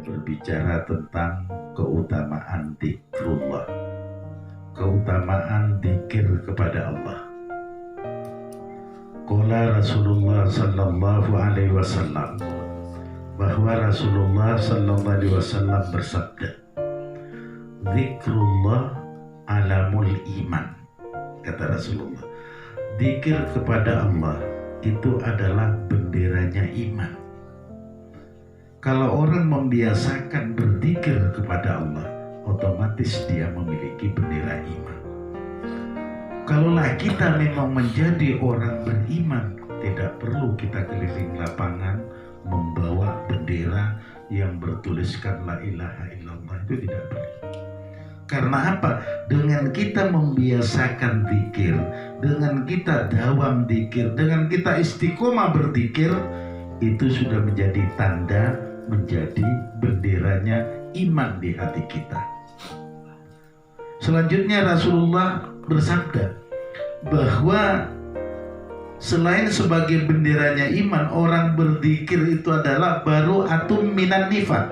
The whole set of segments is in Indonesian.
berbicara tentang keutamaan zikrullah, keutamaan zikir kepada Allah. Qala Rasulullah sallallahu alaihi wasallam, bahwa Rasulullah sallallahu alaihi wasallam bersabda, zikrullah alamul iman. Kata Rasulullah, zikir kepada Allah itu adalah benderanya iman. Kalau orang membiasakan berzikir kepada Allah, otomatis dia memiliki bendera iman. Kalaulah kita memang menjadi orang beriman, tidak perlu kita keliling lapangan membawa bendera yang bertuliskan la ilaha illallah, itu tidak perlu. Karena apa? Dengan kita membiasakan zikir, dengan kita dawam zikir, dengan kita istiqomah berzikir, itu sudah menjadi tanda, menjadi benderanya iman di hati kita. Selanjutnya Rasulullah bersabda bahwa selain sebagai benderanya iman, orang berzikir itu adalah baru atum minan nifaq.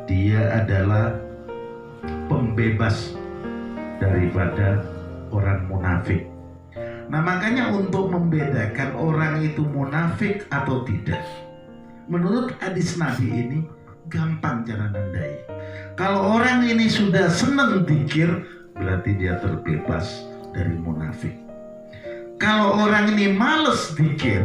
Dia adalah pembebas daripada orang munafik. Nah, makanya untuk membedakan orang itu munafik atau tidak, menurut hadis Nabi ini gampang cara nandai. Kalau orang ini sudah senang zikir, berarti dia terbebas dari munafik. Kalau orang ini males zikir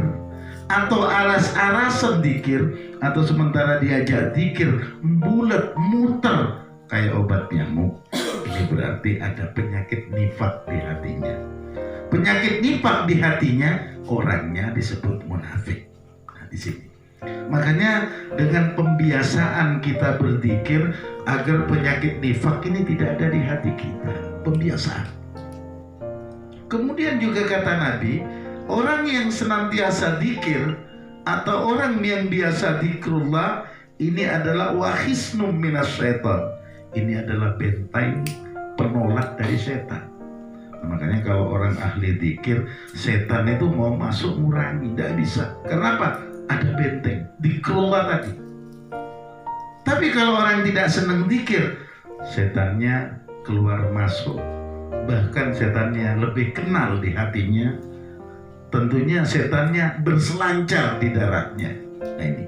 atau aras-arasan zikir, atau sementara diajak zikir bulat muter kayak obat nyamuk, ini berarti ada penyakit nifak di hatinya. Penyakit nifak di hatinya, orangnya disebut munafik. Nah, di sini. Makanya dengan pembiasaan kita berzikir agar penyakit nifak ini tidak ada di hati kita. Pembiasaan. Kemudian juga kata Nabi, orang yang senantiasa zikir atau orang yang biasa zikrullah, ini adalah wahisnum minas syaitan. Ini adalah benteng penolak dari setan. Nah, makanya kalau orang ahli zikir, setan itu mau masuk ngurangi, tidak bisa. Kenapa? Ada benteng, zikrullah tadi. Tapi kalau orang tidak senang zikir, setannya keluar masuk. Bahkan setannya lebih kenal di hatinya. Tentunya setannya berselancar di daratnya. Nah ini.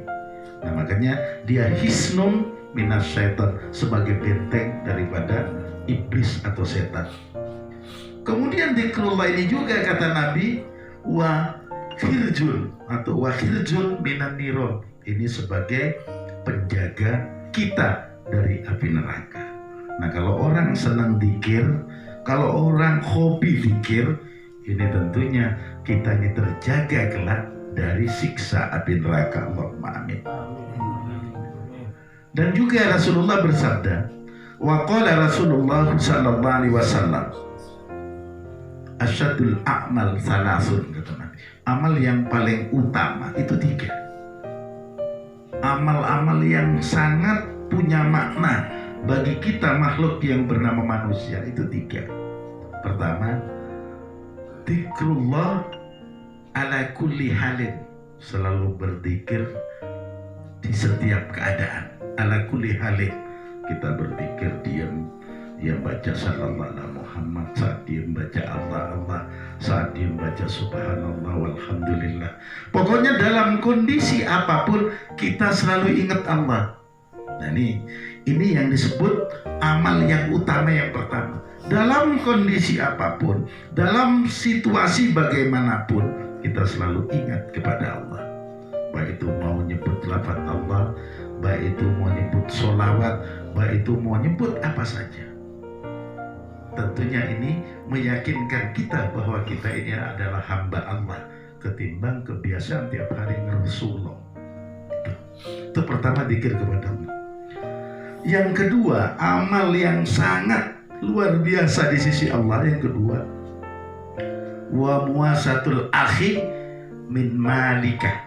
Nah makanya dia hisnum minas syaitan, sebagai benteng daripada iblis atau setan. Kemudian zikrullah ini juga kata Nabi, wa khirjun atau wa khirjun minan niron, ini sebagai penjaga kita dari api neraka. Nah kalau orang senang zikir, kalau orang hobi zikir, ini tentunya kita ini terjaga kelak dari siksa api neraka. Allahumma amin. Dan juga Rasulullah bersabda, wa qala Rasulullah sallallahu alaihi wasallam, asyadul a'mal salasun, kata Nabi. Amal yang paling utama itu 3. Amal-amal yang sangat punya makna bagi kita makhluk yang bernama manusia itu 3. Pertama, zikrullah ala kulli halin, selalu berzikir di setiap keadaan. Ala kulli halin, kita berzikir diam, dia baca sallallahu alaihi Muhammad, saat dia membaca Allah, saat dia membaca subhanallah walhamdulillah. Pokoknya dalam kondisi apapun kita selalu ingat Allah. Nah ini yang disebut amal yang utama yang pertama. Dalam kondisi apapun, dalam situasi bagaimanapun, kita selalu ingat kepada Allah. Baik itu mau nyebut lafaz Allah, baik itu mau nyebut sholawat, baik itu mau nyebut apa saja. Tentunya ini meyakinkan kita bahwa kita ini adalah hamba Allah, ketimbang kebiasaan tiap hari ngerusulullah. Itu pertama, zikir kepada Allah. Yang kedua, amal yang sangat luar biasa di sisi Allah. Yang kedua, wa muasatul akhi min malika.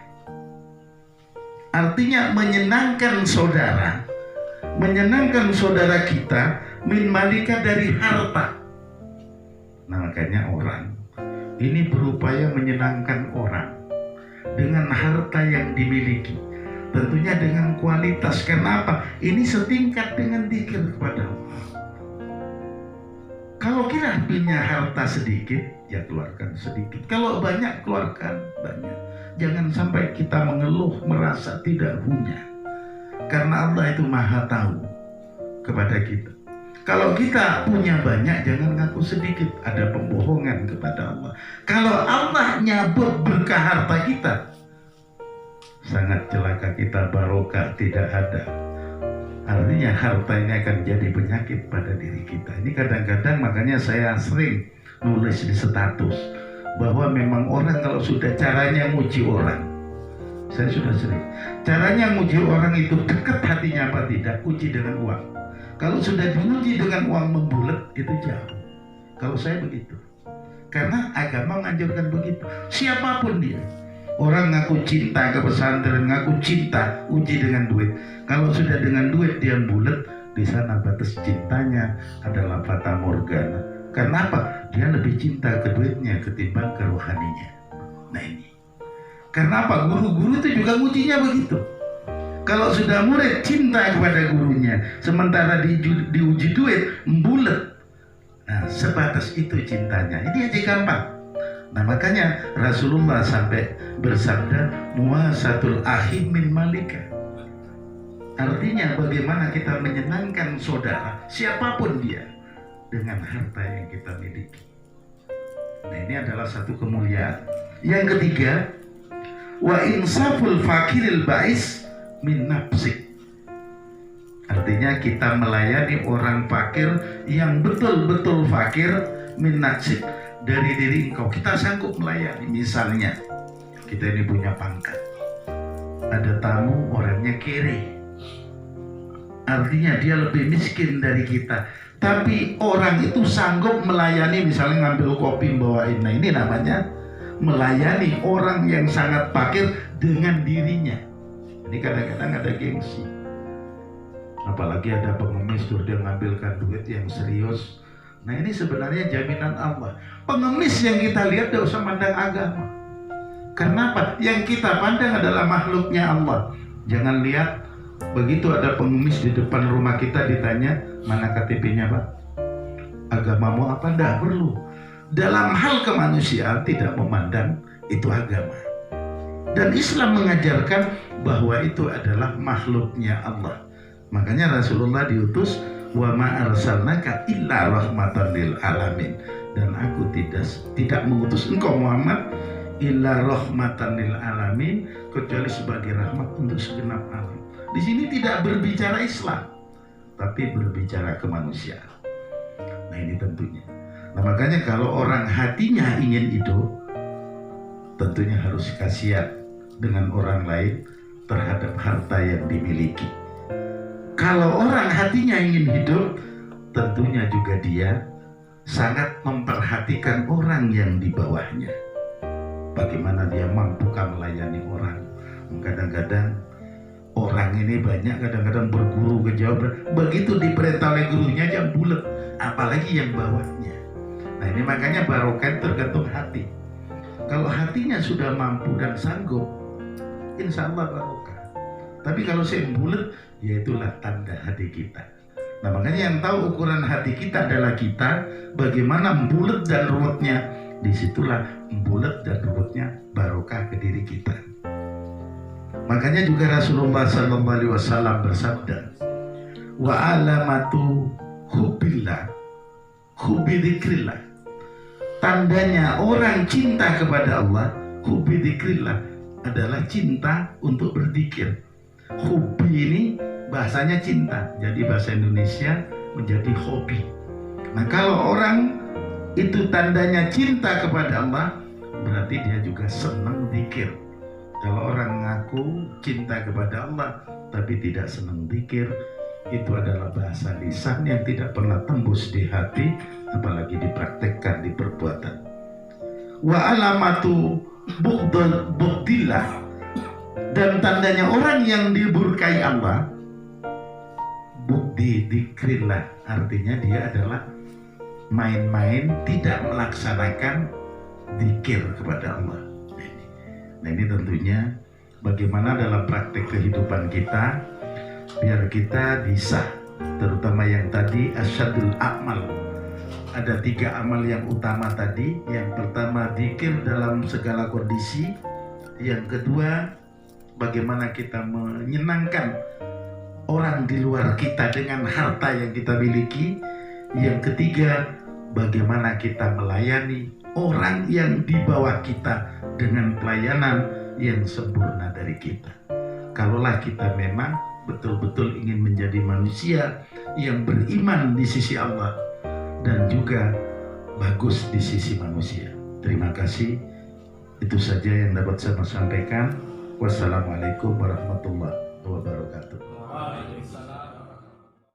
Artinya menyenangkan saudara kita min malika, dari harta. Nah makanya orang ini berupaya menyenangkan orang dengan harta yang dimiliki. tentunya dengan kualitas. Kenapa? Ini setingkat dengan zikir kepada Allah. Kalau kita punya harta sedikit, ya keluarkan sedikit. Kalau banyak, keluarkan banyak. Jangan sampai kita mengeluh, merasa tidak punya. Karena Allah itu maha tahu kepada kita. Kalau kita punya banyak, jangan ngaku sedikit. Ada pembohongan kepada Allah. Kalau Allah nyabut berkah harta kita, sangat celaka kita, barokah tidak ada. Artinya harta ini akan jadi penyakit pada diri kita. Ini kadang-kadang makanya saya sering nulis di status bahwa memang orang kalau sudah caranya muji orang, saya sudah sering, caranya muji orang itu dekat hatinya apa tidak, uji dengan uang. Kalau sudah diuji dengan uang membulat, itu jauh. Kalau saya begitu, karena agama menganjurkan begitu. Siapapun dia, orang ngaku cinta ke pesantren, ngaku cinta, uji dengan duit. Kalau sudah dengan duit dia bulat, di sana batas cintanya adalah fata morgana. Kenapa? Dia lebih cinta ke duitnya ketimbang ke rohaninya. Nah ini. Karena apa? Guru-guru itu juga ujinya begitu. Kalau sudah murid cinta kepada gurunya, sementara diuji duit, bulat. Nah, sebatas itu cintanya. Ini aja gampang. Nah makanya Rasulullah sampai bersabda muasatul akhi min malika. Artinya bagaimana kita menyenangkan saudara siapapun dia dengan harta yang kita miliki. Nah ini adalah satu kemuliaan. Yang ketiga, wa insaful fakiril ba'is min nafsik. Artinya kita melayani orang fakir yang betul-betul fakir min nafsik. Dari diri engkau, kita sanggup melayani. Misalnya kita ini punya pangkat, ada tamu orangnya kere, artinya dia lebih miskin dari kita, tapi orang itu sanggup melayani, misalnya ngambil kopi bawain. Nah ini namanya melayani orang yang sangat fakir dengan dirinya. Ini kadang-kadang ada gengsi, apalagi ada pengemis tuh dia ngambilkan duit yang serius. Nah ini sebenarnya jaminan Allah. Pengemis yang kita lihat tidak usah pandang agama. Kenapa? Yang kita pandang adalah makhluknya Allah. Jangan lihat begitu ada pengemis di depan rumah kita ditanya, mana KTP-nya Pak? Agamamu apa? Tidak perlu. Dalam hal kemanusiaan tidak memandang itu agama. Dan Islam mengajarkan bahwa itu adalah makhluknya Allah. Makanya Rasulullah diutus, wa ma arsalnaka illa rahmatan lil alamin, dan aku tidak mengutus engkau Muhammad illa rahmatan lil alamin, kecuali sebagai rahmat untuk segenap alam. Di sini tidak berbicara Islam, tapi berbicara kemanusiaan. Nah ini tentunya. Nah makanya kalau orang hatinya ingin hidup, tentunya harus kasihan dengan orang lain terhadap harta yang dimiliki. Kalau orang hatinya ingin hidup, tentunya juga dia sangat memperhatikan orang yang di bawahnya. Bagaimana dia mampukah melayani orang. Kadang-kadang orang ini banyak kadang-kadang berguru ke Jawa Barat, begitu diperintah oleh gurunya aja bulat, apalagi yang bawahnya. Nah ini makanya barokah tergantung hati. Kalau hatinya sudah mampu dan sanggup, insya Allah barokah. Tapi kalau saya bulat, ya itulah tanda hati kita. Nah makanya yang tahu ukuran hati kita adalah kita, bagaimana bulat dan ruwetnya. Disitulah bulat dan ruwetnya barokah ke diri kita. Makanya juga Rasulullah SAW bersabda, wa alamatu hubbillah hubbi dzikrillah. Tandanya orang cinta kepada Allah, hubbi dzikrillah, adalah cinta untuk berzikir. Hobi ini bahasanya cinta, jadi bahasa Indonesia menjadi hobi. Nah kalau orang itu tandanya cinta kepada Allah, berarti dia juga senang zikir. Kalau orang ngaku cinta kepada Allah tapi tidak senang zikir, itu adalah bahasa lisan yang tidak pernah tembus di hati, apalagi dipraktekkan di perbuatan. Wa alamatu bughdillah, dan tandanya orang yang diberkahi Allah, bukti dzikrillah, artinya dia adalah main-main tidak melaksanakan zikir kepada Allah. Nah ini tentunya bagaimana dalam praktek kehidupan kita, biar kita bisa, terutama yang tadi asyadul amal. Ada 3 amal yang utama tadi. Yang pertama, zikir dalam segala kondisi. Yang kedua, bagaimana kita menyenangkan orang di luar kita dengan harta yang kita miliki. Yang ketiga, bagaimana kita melayani orang yang di bawah kita dengan pelayanan yang sempurna dari kita. Kalaulah kita memang betul-betul ingin menjadi manusia yang beriman di sisi Allah dan juga bagus di sisi manusia. Terima kasih. Itu saja yang dapat saya sampaikan. Wassalamualaikum warahmatullahi wabarakatuh.